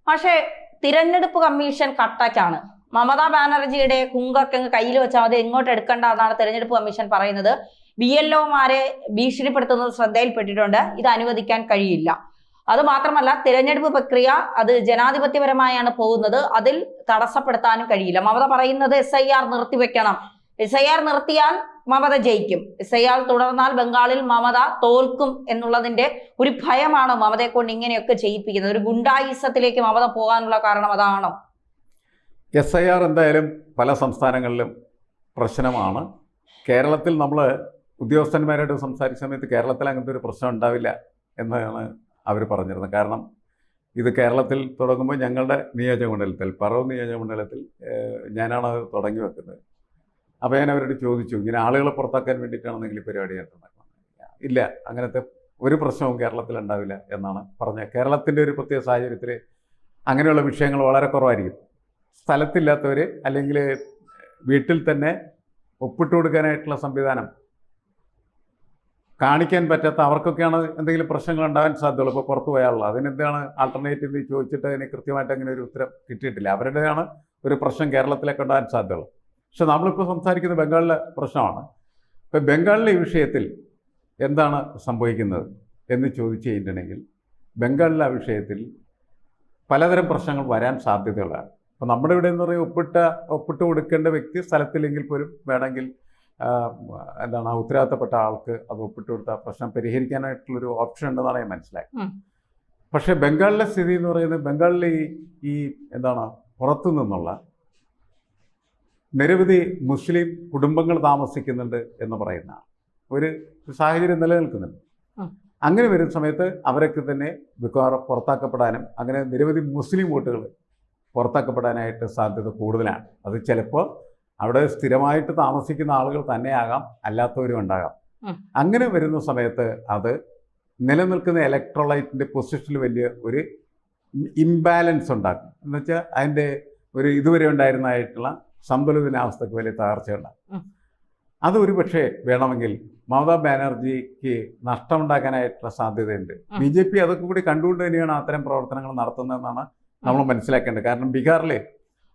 പക്ഷേ തിരഞ്ഞെടുപ്പ് കമ്മീഷൻ കട്ടക്കാണ്. മമതാ ബാനർജിയുടെ കുങ്കൊക്കെ കയ്യിൽ വെച്ചാൽ അത് എങ്ങോട്ട് എടുക്കണ്ട എന്നാണ് തിരഞ്ഞെടുപ്പ് കമ്മീഷൻ പറയുന്നത്. BLOമാരെ ഭീഷണിപ്പെടുത്തുന്നത് ശ്രദ്ധയിൽപ്പെട്ടിട്ടുണ്ട്. ഇത് അനുവദിക്കാൻ കഴിയില്ല. അത് മാത്രമല്ല, തിരഞ്ഞെടുപ്പ് പ്രക്രിയ അത് ജനാധിപത്യപരമായാണ് പോകുന്നത്. അതിൽ തടസ്സപ്പെടുത്താനും കഴിയില്ല. മമത പറയുന്നത് SIR നിർത്തിവെക്കണം. SIR നിർത്തിയാൽ മമത ജയിക്കും. SIR തുടർന്നാൽ ബംഗാളിൽ മമത തോൽക്കും എന്നുള്ളതിന്റെ ഒരു ഭയമാണ് മമതയെ കൊണ്ട് ഇങ്ങനെയൊക്കെ ചെയ്യിപ്പിക്കുന്നത്. ഒരു ഗുണ്ടായിസത്തിലേക്ക് മമത പോകാനുള്ള കാരണം അതാണോ? SIR എന്തായാലും പല സംസ്ഥാനങ്ങളിലും പ്രശ്നമാണ്. കേരളത്തിൽ നമ്മൾ ഉദ്യോഗസ്ഥന്മാരോട് സംസാരിച്ച സമയത്ത് കേരളത്തിൽ അങ്ങനത്തെ ഒരു പ്രശ്നം ഉണ്ടാവില്ല എന്നാണ് അവർ പറഞ്ഞിരുന്നത്. കാരണം ഇത് കേരളത്തിൽ തുടങ്ങുമ്പോൾ ഞങ്ങളുടെ നിയോജകമണ്ഡലത്തിൽ, പറവൂർ നിയോജകമണ്ഡലത്തിൽ ഞാനാണ് അത് തുടങ്ങി വെക്കുന്നത്. അപ്പോൾ ഞാൻ അവരോട് ചോദിച്ചു, ഇങ്ങനെ ആളുകളെ പുറത്താക്കാൻ വേണ്ടിയിട്ടാണെന്നെങ്കിൽ ഈ പരിപാടി നടക്കണം. ഇല്ല, അങ്ങനത്തെ ഒരു പ്രശ്നവും കേരളത്തിൽ ഉണ്ടാവില്ല എന്നാണ് പറഞ്ഞത്. കേരളത്തിൻ്റെ ഒരു പ്രത്യേക സാഹചര്യത്തിൽ അങ്ങനെയുള്ള വിഷയങ്ങൾ വളരെ കുറവായിരിക്കും. സ്ഥലത്തില്ലാത്തവർ അല്ലെങ്കിൽ വീട്ടിൽ തന്നെ ഒപ്പിട്ട് കൊടുക്കാനായിട്ടുള്ള സംവിധാനം കാണിക്കാൻ പറ്റാത്ത അവർക്കൊക്കെയാണ് എന്തെങ്കിലും പ്രശ്നങ്ങൾ ഉണ്ടാകാൻ സാധ്യതയുള്ളൂ. ഇപ്പോൾ പുറത്തു പോയാലുള്ള അതിനെന്താണ് ആൾട്ടർനേറ്റീവ് ചോദിച്ചിട്ട് അതിന് കൃത്യമായിട്ട് അങ്ങനെ ഒരു ഉത്തരം കിട്ടിയിട്ടില്ല. അവരുടെയാണ് ഒരു പ്രശ്നം കേരളത്തിലേക്ക് ഉണ്ടാകാൻ സാധ്യതയുള്ളൂ. പക്ഷെ നമ്മളിപ്പോൾ സംസാരിക്കുന്നത് ബംഗാളിലെ പ്രശ്നമാണ്. ഇപ്പോൾ ബംഗാളിലെ ഈ വിഷയത്തിൽ എന്താണ് സംഭവിക്കുന്നത് എന്ന് ചോദിച്ചു കഴിഞ്ഞിട്ടുണ്ടെങ്കിൽ, ബംഗാളിലെ ആ വിഷയത്തിൽ പലതരം പ്രശ്നങ്ങൾ വരാൻ സാധ്യതയുള്ളതാണ്. അപ്പോൾ നമ്മുടെ ഇവിടെ എന്ന് പറയുന്നത് ഒപ്പിട്ട് കൊടുക്കേണ്ട വ്യക്തി സ്ഥലത്തില്ലെങ്കിൽ പോലും വേണമെങ്കിൽ എന്താണ് ഉത്തരവാദിത്തപ്പെട്ട ആൾക്ക് അത് ഒപ്പിട്ട് കൊടുത്ത പ്രശ്നം പരിഹരിക്കാനായിട്ടുള്ളൊരു ഓപ്ഷൻ ഉണ്ടെന്നാണ് ഞാൻ മനസ്സിലാക്കി. പക്ഷേ ബംഗാളിലെ സ്ഥിതി എന്ന് പറയുന്നത്, ബംഗാളിലെ ഈ എന്താണ് പുറത്തു നിന്നുള്ള നിരവധി മുസ്ലിം കുടുംബങ്ങൾ താമസിക്കുന്നുണ്ട് എന്ന് പറയുന്ന ഒരു സാഹചര്യം നിലനിൽക്കുന്നുണ്ട്. അങ്ങനെ വരുന്ന സമയത്ത് അവരൊക്കെ തന്നെ മിക്കവാറും പുറത്താക്കപ്പെടാനും അങ്ങനെ നിരവധി മുസ്ലിം വോട്ടുകൾ പുറത്താക്കപ്പെടാനായിട്ട് സാധ്യത കൂടുതലാണ്. അത് ചിലപ്പോൾ അവിടെ സ്ഥിരമായിട്ട് താമസിക്കുന്ന ആളുകൾ തന്നെയാകാം, അല്ലാത്തവരും ഉണ്ടാകാം. അങ്ങനെ വരുന്ന സമയത്ത് അത് നിലനിൽക്കുന്ന ഇലക്ട്രോലൈറ്റിൻ്റെ പൊസിഷനിൽ വലിയ ഒരു ഇംബാലൻസ് ഉണ്ടാക്കും. എന്നുവെച്ചാൽ അതിൻ്റെ ഒരു ഇതുവരെ ഉണ്ടായിരുന്നതായിട്ടുള്ള സന്തുലിതാവസ്ഥയ്ക്ക് വലിയ തകർച്ചയുണ്ടാകും. അതൊരു പക്ഷേ വേണമെങ്കിൽ മമതാ ബാനർജിക്ക് നഷ്ടമുണ്ടാക്കാനായിട്ടുള്ള സാധ്യതയുണ്ട്. BJP അതൊക്കെ കൂടി കണ്ടുകൊണ്ട് തന്നെയാണ് അത്തരം പ്രവർത്തനങ്ങൾ നടത്തുന്നതെന്നാണ് നമ്മൾ മനസ്സിലാക്കേണ്ടത്. കാരണം ബീഹാറിൽ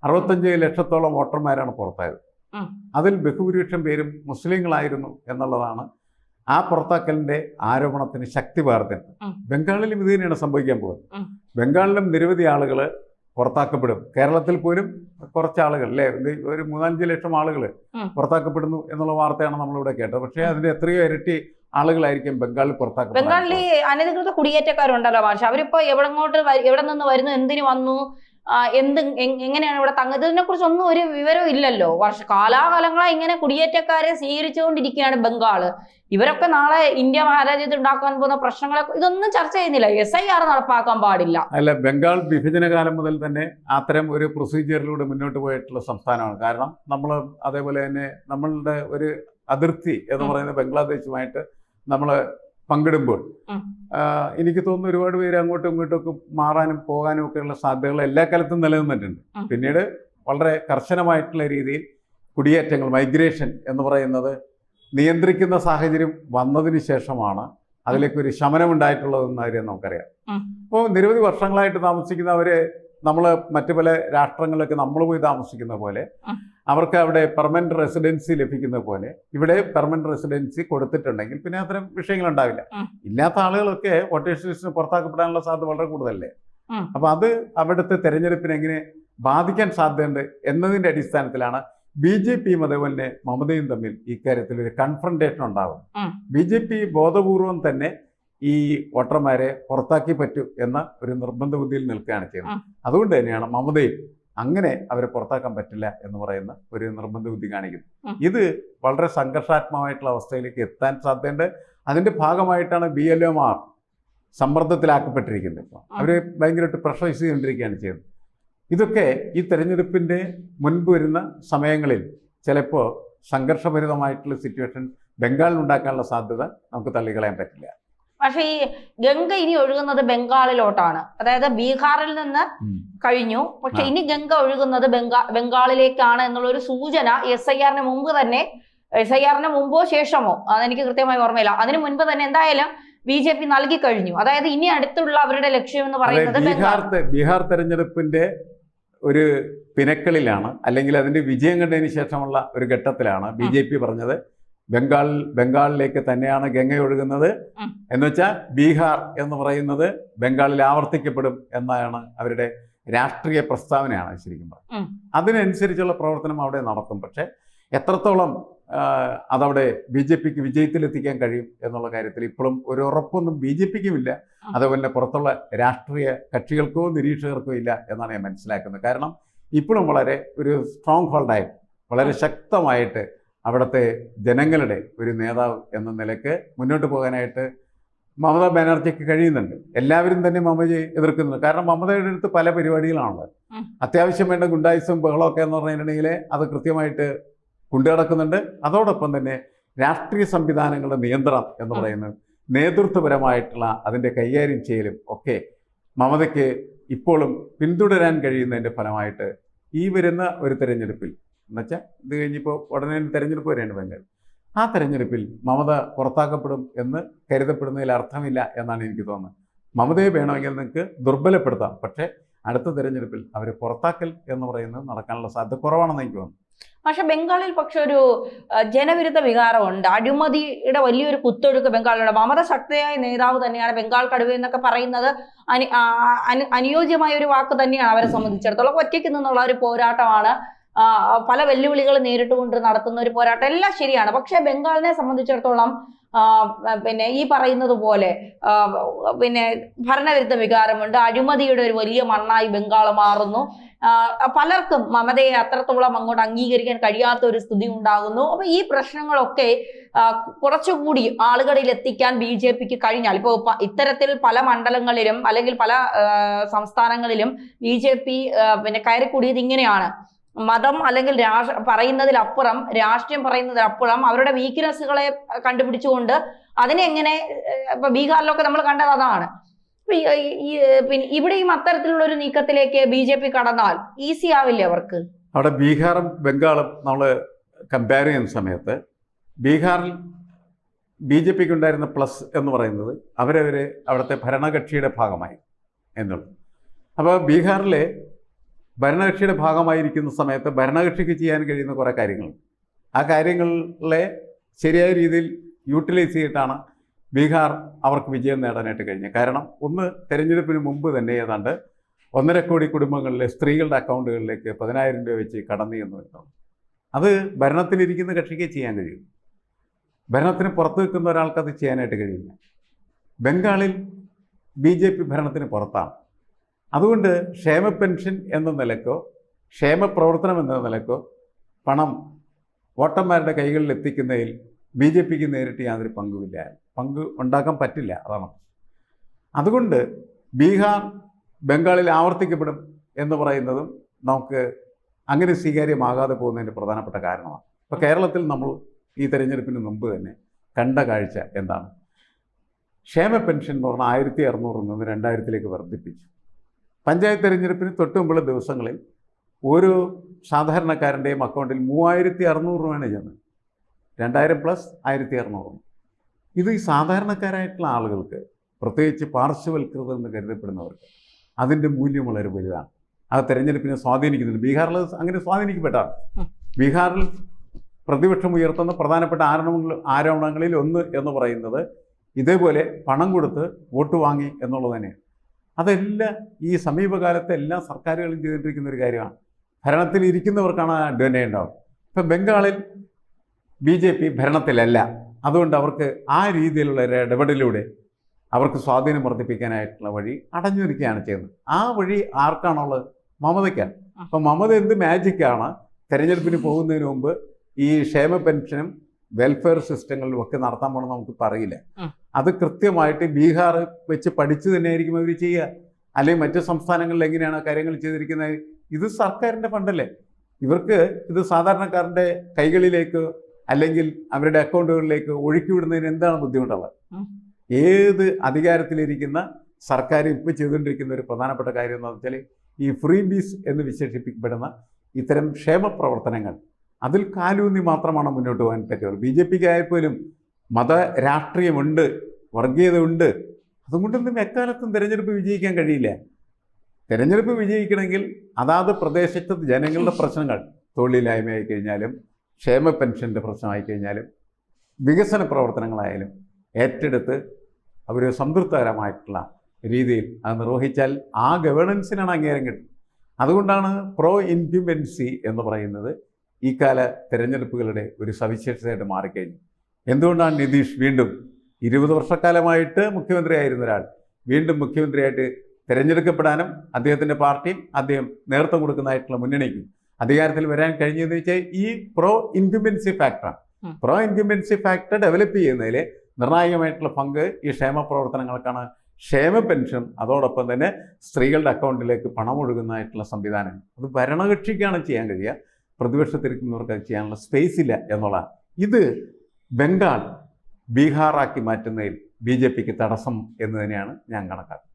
65 ലക്ഷത്തോളം വോട്ടർമാരാണ് പുറത്തായത്. അതിൽ ബഹുഭൂരിപക്ഷം പേരും മുസ്ലിങ്ങളായിരുന്നു എന്നുള്ളതാണ് ആ പുറത്താക്കലിൻ്റെ ആരോപണത്തിന് ശക്തി പകർത്തുന്നത്. ബംഗാളിലും ഇത് തന്നെയാണ് സംഭവിക്കാൻ പോകുന്നത്. ബംഗാളിലും നിരവധി ആളുകൾ പുറത്താക്കപ്പെടും. കേരളത്തിൽ പോലും കുറച്ച് ആളുകൾ അല്ലേ, ഒരു 3-5 ലക്ഷം ആളുകൾ പുറത്താക്കപ്പെടുന്നു എന്നുള്ള വാർത്തയാണ് നമ്മളിവിടെ കേട്ടത്. പക്ഷേ അതിൻ്റെ എത്രയോ ഇരട്ടി ആളുകളായിരിക്കും ബംഗാളിൽ പുറത്താക്കപ്പെടുന്നത്. ബംഗാളിൽ അനധികൃത കുടിയേറ്റക്കാരുണ്ടല്ലോ മാഷ്. അവരിപ്പോ എവിടെ നിന്ന് വരുന്നു, എന്തിനു വന്നു, എങ്ങനെയാണ് ഇവിടെ തങ്ങുന്നതിനെ കുറിച്ച് ഒന്നും ഒരു വിവരവും ഇല്ലല്ലോ. കാലാകാലങ്ങളായി ഇങ്ങനെ കുടിയേറ്റക്കാരെ സ്വീകരിച്ചുകൊണ്ടിരിക്കുകയാണ് ബംഗാള്. ഇവരൊക്കെ നാളെ ഇന്ത്യ മഹാരാജ്യത്ത് ഉണ്ടാക്കാൻ പോകുന്ന പ്രശ്നങ്ങളെ ഇതൊന്നും ചർച്ച ചെയ്യുന്നില്ല. SIR നടപ്പാക്കാൻ പാടില്ല. അല്ല, ബംഗാൾ വിഭജനകാലം മുതൽ തന്നെ അത്തരം ഒരു പ്രൊസീജിയറിലൂടെ മുന്നോട്ട് പോയിട്ടുള്ള സംസ്ഥാനമാണ്. കാരണം നമ്മൾ അതേപോലെ തന്നെ നമ്മളുടെ ഒരു അതിർത്തി എന്ന് പറയുന്നത് ബംഗ്ലാദേശുമായിട്ട് നമ്മൾ പങ്കിടുമ്പോൾ എനിക്ക് തോന്നുന്നു ഒരുപാട് പേര് അങ്ങോട്ടും ഇങ്ങോട്ടും ഒക്കെ മാറാനും പോകാനും ഒക്കെയുള്ള സാധ്യതകൾ എല്ലാ കാലത്തും നിലനിന്നിട്ടുണ്ട്. പിന്നീട് വളരെ കർശനമായിട്ടുള്ള രീതിയിൽ കുടിയേറ്റങ്ങൾ, മൈഗ്രേഷൻ എന്ന് പറയുന്നത് നിയന്ത്രിക്കുന്ന സാഹചര്യം വന്നതിന് ശേഷമാണ് അതിലേക്കൊരു ശമനം ഉണ്ടായിട്ടുള്ളതെന്ന കാര്യം നമുക്കറിയാം. അപ്പോൾ നിരവധി വർഷങ്ങളായിട്ട് താമസിക്കുന്നവരെ നമ്മൾ മറ്റു പല രാഷ്ട്രങ്ങളിലൊക്കെ നമ്മൾ പോയി താമസിക്കുന്ന പോലെ അവർക്ക് അവിടെ പെർമനന്റ് റെസിഡൻസി ലഭിക്കുന്ന പോലെ ഇവിടെ പെർമനന്റ് റെസിഡൻസി കൊടുത്തിട്ടുണ്ടെങ്കിൽ പിന്നെ അത്തരം വിഷയങ്ങളുണ്ടാവില്ല. ഇല്ലാത്ത ആളുകളൊക്കെ വോട്ടേഴ്സ് ലിസ്റ്റിന് പുറത്താക്കപ്പെടാനുള്ള സാധ്യത വളരെ കൂടുതലല്ലേ. അപ്പോൾ അത് അവിടുത്തെ തെരഞ്ഞെടുപ്പിനെ എങ്ങനെ ബാധിക്കാൻ സാധ്യതയുണ്ട് എന്നതിൻ്റെ അടിസ്ഥാനത്തിലാണ് BJPയും അതേപോലെ മമതയും തമ്മിൽ ഇക്കാര്യത്തിൽ ഒരു കൺഫ്രണ്ടേഷൻ ഉണ്ടാകും. BJP ബോധപൂർവം തന്നെ ഈ വോട്ടർമാരെ പുറത്താക്കി പറ്റൂ എന്ന ഒരു നിർബന്ധ ബുദ്ധിയിൽ നിൽക്കുകയാണ് ചെയ്യുന്നത്. അതുകൊണ്ട് തന്നെയാണ് മമതയും അങ്ങനെ അവരെ പുറത്താക്കാൻ പറ്റില്ല എന്ന് പറയുന്ന ഒരു നിർബന്ധ ബുദ്ധി കാണിക്കുന്നത്. ഇത് വളരെ സംഘർഷാത്മകമായിട്ടുള്ള അവസ്ഥയിലേക്ക് എത്താൻ സാധ്യതയുണ്ട്. അതിൻ്റെ ഭാഗമായിട്ടാണ് BLOമാർ സമ്മർദ്ദത്തിലാക്കപ്പെട്ടിരിക്കുന്നത്. ഇപ്പോൾ അവർ ഭയങ്കരമായിട്ട് പ്രഷറൈസ് ചെയ്തുകൊണ്ടിരിക്കുകയാണ് ചെയ്യുന്നത്. ഇതൊക്കെ ഈ തെരഞ്ഞെടുപ്പിൻ്റെ മുൻപ് വരുന്ന സമയങ്ങളിൽ ചിലപ്പോൾ സംഘർഷഭരിതമായിട്ടുള്ള സിറ്റുവേഷൻ ബംഗാളിൽ ഉണ്ടാക്കാനുള്ള സാധ്യത നമുക്ക് തള്ളിക്കളയാൻ പറ്റില്ല. പക്ഷേ ഈ ഗംഗ ഇനി ഒഴുകുന്നത് ബംഗാളിലോട്ടാണ്. അതായത് ബീഹാറിൽ നിന്ന് കഴിഞ്ഞു, പക്ഷെ ഇനി ഗംഗ ഒഴുകുന്നത് ബംഗാളിലേക്കാണ് എന്നുള്ളൊരു സൂചന SIR മുമ്പ് തന്നെ, SIR മുമ്പോ ശേഷമോ അതെനിക്ക് കൃത്യമായി ഓർമ്മയില്ല, അതിനു മുൻപ് തന്നെ എന്തായാലും BJP നൽകി കഴിഞ്ഞു. അതായത് ഇനി അടുത്തുള്ള അവരുടെ ലക്ഷ്യം എന്ന് പറയുന്നത് ബീഹാർ തെരഞ്ഞെടുപ്പിന്റെ ഒരു പിനക്കളിലാണ്, അല്ലെങ്കിൽ അതിന്റെ വിജയം കണ്ടതിന് ശേഷമുള്ള ഒരു ഘട്ടത്തിലാണ് BJP പറഞ്ഞത് ബംഗാളിലേക്ക് തന്നെയാണ് ഗംഗ ഒഴുകുന്നത് എന്നുവെച്ചാൽ ബീഹാർ എന്ന് പറയുന്നത് ബംഗാളിൽ ആവർത്തിക്കപ്പെടും എന്നാണ് അവരുടെ രാഷ്ട്രീയ പ്രസ്താവനയാണ് ശരിക്കും പറഞ്ഞത്. അതിനനുസരിച്ചുള്ള പ്രവർത്തനം അവിടെ നടത്തും. പക്ഷെ എത്രത്തോളം അതവിടെ BJPക്ക് വിജയത്തിലെത്തിക്കാൻ കഴിയും എന്നുള്ള കാര്യത്തിൽ ഇപ്പോഴും ഒരു ഉറപ്പൊന്നും BJPക്കും ഇല്ല, അതുപോലെ പുറത്തുള്ള രാഷ്ട്രീയ കക്ഷികൾക്കോ നിരീക്ഷകർക്കോ ഇല്ല എന്നാണ് ഞാൻ മനസ്സിലാക്കുന്നത്. കാരണം ഇപ്പോഴും വളരെ ഒരു സ്ട്രോങ് ഹോൾഡായി വളരെ ശക്തമായിട്ട് അവിടുത്തെ ജനങ്ങളുടെ ഒരു നേതാവ് എന്ന നിലയ്ക്ക് മുന്നോട്ട് പോകാനായിട്ട് മമതാ ബാനർജിക്ക് കഴിയുന്നുണ്ട്. എല്ലാവരും തന്നെ മമതയെ എതിർക്കുന്നുണ്ട്. കാരണം മമതയുടെ അടുത്ത് പല പരിപാടികളാണുള്ളത്. അത്യാവശ്യം വേണ്ട ഗുണ്ടായിസം ബഹളമൊക്കെ എന്ന് പറഞ്ഞിട്ടുണ്ടെങ്കിൽ അത് കൃത്യമായിട്ട് കൊണ്ടുനടക്കുന്നുണ്ട്. അതോടൊപ്പം തന്നെ രാഷ്ട്രീയ സംവിധാനങ്ങളുടെ നിയന്ത്രണം എന്ന് പറയുന്നത് നേതൃത്വപരമായിട്ടുള്ള അതിൻ്റെ കൈകാര്യം ചെയ്യലും ഒക്കെ മമതയ്ക്ക് ഇപ്പോഴും പിന്തുടരാൻ കഴിയുന്നതിൻ്റെ ഫലമായിട്ട് ഈ വരുന്ന ഒരു തെരഞ്ഞെടുപ്പിൽ എന്നുവെച്ചാൽ ഇത് കഴിഞ്ഞിപ്പോൾ ഉടനെ തെരഞ്ഞെടുപ്പ് വരെയാണ് ബംഗാൾ. ആ തെരഞ്ഞെടുപ്പിൽ മമത പുറത്താക്കപ്പെടും എന്ന് കരുതപ്പെടുന്നതിൽ അർത്ഥമില്ല എന്നാണ് എനിക്ക് തോന്നുന്നത്. മമതയെ വേണമെങ്കിൽ നിങ്ങൾക്ക് ദുർബലപ്പെടുത്താം, പക്ഷേ അടുത്ത തെരഞ്ഞെടുപ്പിൽ അവർ പുറത്താക്കൽ എന്ന് പറയുന്നത് നടക്കാനുള്ള സാധ്യത കുറവാണെന്ന് എനിക്ക് തോന്നുന്നു. പക്ഷെ ബംഗാളിൽ പക്ഷെ ഒരു ജനവിരുദ്ധ വികാരമുണ്ട്. അഴിമതിയുടെ വലിയൊരു കുത്തൊഴുക്ക് ബംഗാളിലുണ്ട്. മമത ശക്തിയായ നേതാവ് തന്നെയാണ്. ബംഗാൾ കടുവ എന്നൊക്കെ പറയുന്നത് അനുയോജ്യമായ ഒരു വാക്ക് തന്നെയാണ് അവരെ സംബന്ധിച്ചിടത്തോളം. ഒറ്റയ്ക്ക് നിന്നുള്ള ഒരു പോരാട്ടമാണ്. പല വെല്ലുവിളികൾ നേരിട്ടുകൊണ്ട് നടത്തുന്ന ഒരു പോരാട്ടം, എല്ലാം ശരിയാണ്. പക്ഷെ ബംഗാളിനെ സംബന്ധിച്ചിടത്തോളം പിന്നെ ഈ പറയുന്നത് പോലെ പിന്നെ ഭരണവിരുദ്ധ വികാരമുണ്ട്. അഴിമതിയുടെ ഒരു വലിയ മണ്ണായി ബംഗാൾ മാറുന്നു. പലർക്കും മമതയെ അത്രത്തോളം അങ്ങോട്ട് അംഗീകരിക്കാൻ കഴിയാത്ത ഒരു സ്ഥിതി ഉണ്ടാകുന്നു. അപ്പൊ ഈ പ്രശ്നങ്ങളൊക്കെ കുറച്ചുകൂടി ആളുകളിൽ എത്തിക്കാൻ BJPക്ക് കഴിഞ്ഞാൽ, ഇപ്പോൾ ഇത്തരത്തിൽ പല മണ്ഡലങ്ങളിലും അല്ലെങ്കിൽ പല സംസ്ഥാനങ്ങളിലും BJP പിന്നെ കയറിക്കൂടിയത് ഇങ്ങനെയാണ്. മതം അല്ലെങ്കിൽ പറയുന്നതിലപ്പുറം രാഷ്ട്രീയം പറയുന്നതിലപ്പുറം അവരുടെ വീക്ക്നെസ്സുകളെ കണ്ടുപിടിച്ചുകൊണ്ട് അതിനെങ്ങനെ ഇപ്പൊ ബീഹാറിലൊക്കെ നമ്മൾ കണ്ടത് അതാണ്. പിന്നെ ഇവിടെയും അത്തരത്തിലുള്ള ഒരു നീക്കത്തിലേക്ക് BJP കടന്നാൽ ഈസി ആവില്ലേ അവർക്ക്? അവിടെ ബീഹാറും ബംഗാളും നമ്മൾ കമ്പയർ ചെയ്യുന്ന സമയത്ത് ബീഹാറിൽ BJPക്ക് ഉണ്ടായിരുന്ന പ്ലസ് എന്ന് പറയുന്നത് അവിടുത്തെ ഭരണകക്ഷിയുടെ ഭാഗമായി എന്നുള്ളത്. അപ്പോൾ ബീഹാറിലെ ഭരണകക്ഷിയുടെ ഭാഗമായിരിക്കുന്ന സമയത്ത് ഭരണകക്ഷിക്ക് ചെയ്യാൻ കഴിയുന്ന കുറേ കാര്യങ്ങളുണ്ട്. ആ കാര്യങ്ങളെ ശരിയായ രീതിയിൽ യൂട്ടിലൈസ് ചെയ്തിട്ടാണ് ബീഹാർ അവർക്ക് വിജയം നേടാനായിട്ട് കഴിഞ്ഞത്. കാരണം ഒന്ന്, തെരഞ്ഞെടുപ്പിന് മുമ്പ് തന്നെ ഏതാണ്ട് 1.5 കോടി കുടുംബങ്ങളിലെ സ്ത്രീകളുടെ അക്കൗണ്ടുകളിലേക്ക് 10,000 രൂപ വെച്ച് കടന്നു എന്ന് വരുന്നത്. അത് ഭരണത്തിലിരിക്കുന്ന കക്ഷിക്ക് ചെയ്യാൻ കഴിയും, ഭരണത്തിന് പുറത്ത് നിൽക്കുന്ന ഒരാൾക്ക് അത് ചെയ്യാനായിട്ട് കഴിയില്ല. ബംഗാളിൽ BJP ഭരണത്തിന് പുറത്താണ്. അതുകൊണ്ട് ക്ഷേമ പെൻഷൻ എന്ന നിലക്കോ ക്ഷേമപ്രവർത്തനം എന്ന നിലക്കോ പണം വോട്ടർമാരുടെ കൈകളിൽ എത്തിക്കുന്നതിൽ BJPക്ക് നേരിട്ട് യാതൊരു പങ്ക് ഉണ്ടാക്കാൻ പറ്റില്ല. അതാണ്. അതുകൊണ്ട് ബീഹാർ ബംഗാളിൽ ആവർത്തിക്കപ്പെടും എന്ന് പറയുന്നതും നമുക്ക് അങ്ങനെ സ്വീകാര്യമാകാതെ പോകുന്നതിൻ്റെ പ്രധാനപ്പെട്ട കാരണമാണ്. ഇപ്പോൾ കേരളത്തിൽ നമ്മൾ ഈ തെരഞ്ഞെടുപ്പിന് മുമ്പ് തന്നെ കണ്ട കാഴ്ച എന്താണ്? ക്ഷേമ പെൻഷൻ എന്ന് പറഞ്ഞാൽ 1,600 നിന്ന് 2,000 വർദ്ധിപ്പിച്ചു. പഞ്ചായത്ത് തെരഞ്ഞെടുപ്പിന് തൊട്ട് മുമ്പുള്ള ദിവസങ്ങളിൽ ഓരോ സാധാരണക്കാരൻ്റെയും അക്കൗണ്ടിൽ 3,600 രൂപയാണ് ചെന്നത്. 2,000 പ്ലസ് 1,600. ഇത് ഈ സാധാരണക്കാരായിട്ടുള്ള ആളുകൾക്ക്, പ്രത്യേകിച്ച് പാർശ്വവൽക്കൃതം എന്ന് കരുതപ്പെടുന്നവർക്ക് അതിൻ്റെ മൂല്യം വളരെ വലുതാണ്. അത് തെരഞ്ഞെടുപ്പിനെ സ്വാധീനിക്കുന്നുണ്ട്. ബീഹാറിൽ അങ്ങനെ സ്വാധീനിക്കപ്പെട്ടാണ്. ബീഹാറിൽ പ്രതിപക്ഷം ഉയർത്തുന്ന പ്രധാനപ്പെട്ട ആരോപണങ്ങളിൽ ഒന്ന് എന്ന് പറയുന്നത് ഇതേപോലെ പണം കൊടുത്ത് വോട്ട് വാങ്ങി എന്നുള്ളത് തന്നെയാണ്. അതെല്ലാം ഈ സമീപകാലത്തെ എല്ലാ സർക്കാരുകളും ചെയ്തുകൊണ്ടിരിക്കുന്ന ഒരു കാര്യമാണ്. ഭരണത്തിൽ ഇരിക്കുന്നവർക്കാണ് ഡൊനേ ഉണ്ടാവും. ഇപ്പം ബംഗാളിൽ BJP ഭരണത്തിലല്ല. അതുകൊണ്ട് അവർക്ക് ആ രീതിയിലുള്ള ഒരു ഇടപെടലിലൂടെ അവർക്ക് സ്വാധീനം വർദ്ധിപ്പിക്കാനായിട്ടുള്ള വഴി അടഞ്ഞൊരുക്കുകയാണ് ചെയ്യുന്നത്. ആ വഴി ആർക്കാണുള്ളത്? മമതയ്ക്കാണ്. അപ്പം മമത എന്ത് മാജിക്കാണ് തെരഞ്ഞെടുപ്പിന് പോകുന്നതിന് മുമ്പ് ഈ ക്ഷേമ പെൻഷനും വെൽഫെയർ സിസ്റ്റങ്ങളിലും ഒക്കെ നടത്താൻ പോകണമെന്ന് നമുക്ക് പറയില്ല. അത് കൃത്യമായിട്ട് ബീഹാർ വെച്ച് പഠിച്ചു തന്നെയായിരിക്കും അവർ ചെയ്യുക. അല്ലെങ്കിൽ മറ്റു സംസ്ഥാനങ്ങളിൽ എങ്ങനെയാണ് കാര്യങ്ങൾ ചെയ്തിരിക്കുന്നത്? ഇത് സർക്കാരിൻ്റെ ഫണ്ടല്ലേ. ഇവർക്ക് ഇത് സാധാരണക്കാരൻ്റെ കൈകളിലേക്ക് അല്ലെങ്കിൽ അവരുടെ അക്കൗണ്ടുകളിലേക്ക് ഒഴുക്കിവിടുന്നതിന് എന്താണ് ബുദ്ധിമുട്ടുള്ളത്? ഏത് അധികാരത്തിലിരിക്കുന്ന സർക്കാർ ഇപ്പോൾ ചെയ്തുകൊണ്ടിരിക്കുന്ന ഒരു പ്രധാനപ്പെട്ട കാര്യം എന്ന് വെച്ചാൽ ഈ ഫ്രീ ബീസ് എന്ന് വിശേഷിപ്പിക്കപ്പെടുന്ന ഇത്തരം ക്ഷേമ പ്രവർത്തനങ്ങൾ അതിൽ കാലൂന്നി മാത്രമാണ് മുന്നോട്ട് പോകാൻ പറ്റുള്ളൂ. BJPക്ക് ആയപ്പോലും മത രാഷ്ട്രീയമുണ്ട്, വർഗീയത ഉണ്ട്. അതുകൊണ്ടൊന്നും എക്കാലത്തും തിരഞ്ഞെടുപ്പ് വിജയിക്കാൻ കഴിയില്ല. തിരഞ്ഞെടുപ്പ് വിജയിക്കണമെങ്കിൽ അതാത് പ്രദേശത്തെ ജനങ്ങളുടെ പ്രശ്നങ്ങൾ, തൊഴിലില്ലായ്മയായി കഴിഞ്ഞാലും ക്ഷേമ പെൻഷൻ്റെ പ്രശ്നമായി കഴിഞ്ഞാലും വികസന പ്രവർത്തനങ്ങളായാലും ഏറ്റെടുത്ത് അവർ സംതൃപ്തകരമായിട്ടുള്ള രീതിയിൽ അത് നിർവഹിച്ചാൽ ആ ഗവേണൻസിനാണ് അംഗീകാരം കിട്ടുന്നത്. അതുകൊണ്ടാണ് പ്രോ ഇൻക്യുംബൻസി എന്ന് പറയുന്നത് ഈ കാല തിരഞ്ഞെടുപ്പുകളുടെ ഒരു സവിശേഷതയായിട്ട് മാറിക്കഴിഞ്ഞു. എന്തുകൊണ്ടാണ് നിതീഷ് വീണ്ടും 20 വർഷക്കാലമായിട്ട് മുഖ്യമന്ത്രിയായിരുന്ന ഒരാൾ വീണ്ടും മുഖ്യമന്ത്രിയായിട്ട് തിരഞ്ഞെടുക്കപ്പെടാനും അദ്ദേഹത്തിൻ്റെ പാർട്ടിയും അദ്ദേഹം നേതൃത്വം കൊടുക്കുന്നതായിട്ടുള്ള മുന്നണിക്കും അധികാരത്തിൽ വരാൻ കഴിഞ്ഞതെന്ന് വെച്ചാൽ ഈ പ്രോ ഇൻക്യുംബൻസി ഫാക്ടറാണ്. പ്രോ ഇൻക്യുംബൻസി ഫാക്ടർ ഡെവലപ്പ് ചെയ്യുന്നതിൽ നിർണായകമായിട്ടുള്ള പങ്ക് ഈ ക്ഷേമ പ്രവർത്തനങ്ങൾക്കാണ്. ക്ഷേമ പെൻഷൻ അതോടൊപ്പം തന്നെ സ്ത്രീകളുടെ അക്കൗണ്ടിലേക്ക് പണം ഒഴുകുന്നതായിട്ടുള്ള സംവിധാനം അത് ഭരണകക്ഷിക്കാണ് ചെയ്യാൻ കഴിയുക. പ്രതിപക്ഷത്തിരിക്കുന്നവർക്ക് അത് ചെയ്യാനുള്ള സ്പേസ് ഇല്ല എന്നുള്ളതാണ്. ഇത് ബംഗാൾ ബീഹാറാക്കി മാറ്റുന്നതിൽ BJPക്ക് തടസ്സം എന്ന് തന്നെയാണ് ഞാൻ കണക്കാക്കുന്നത്.